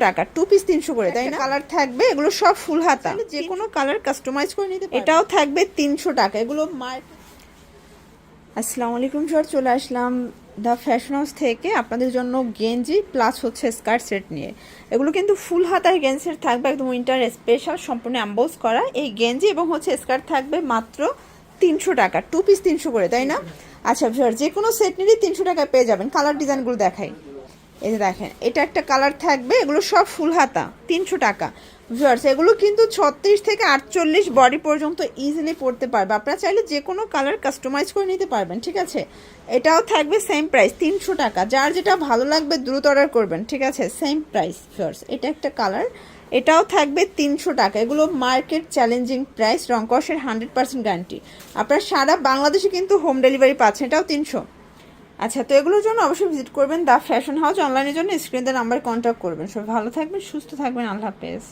টাকা, 2 পিস 300 করে, তাই না? কালার থাকবে, এগুলো সব ফুল হাতা, যে কোনো কালার কাস্টমাইজ করে নিতে পারবেন। এটাও থাকবে 300 টাকা, এগুলো আসসালামু আলাইকুম স্যার, চলে আসলাম দ্য ফ্যাশন হাউস থেকে আপনাদের জন্য গেঞ্জি প্লাস হচ্ছে স্কার্ট সেট নিয়ে। এগুলো কিন্তু ফুল হাতার গেঞ্জি সেট থাকবে, একদম উইন্টার স্পেশাল, সম্পূর্ণ অ্যাম্বোজ করা। এই গেঞ্জি এবং হচ্ছে স্কার্ট থাকবে মাত্র 300 টাকা, 2 পিস 300 করে, তাই না? আচ্ছা স্যার, যে কোনো সেট নিলেই 300 টাকায় পেয়ে যাবেন। কালার ডিজাইনগুলো দেখাই, এই যে দেখেন, এটা একটা কালার থাকবে, এগুলো সব ফুল হাতা, 300 টাকা। ভিউয়ার্স, এগুলো কিন্তু 36 থেকে 48 বডি পর্যন্ত ইজিলি পরতে পারবে। আপনারা চাইলে যে কোনো কালার কাস্টমাইজ করে নিতে পারবেন, ঠিক আছে? এটাও থাকবে সেম প্রাইস, 300 টাকা। যার যেটা ভালো লাগবে দ্রুত অর্ডার করবেন, ঠিক আছে? Same price. ভিউয়ার্স, এটা একটা কালার, এটাও থাকবে 300 টাকা। এগুলো মার্কেট চ্যালেঞ্জিং প্রাইস, রংকসের 100% গ্যারান্টি। আপনারা সারা বাংলাদেশে কিন্তু হোম ডেলিভারি পাচ্ছেন, এটাও 300। আচ্ছা, তো এগুলোর জন্য অবশ্যই ভিজিট করবেন দ্য ফ্যাশন হাউস। অনলাইনের জন্য স্ক্রিনের নাম্বার কন্ট্যাক্ট করবেন। সবাই ভালো থাকবেন, সুস্থ থাকবেন, আল্লাহ হাফেজ।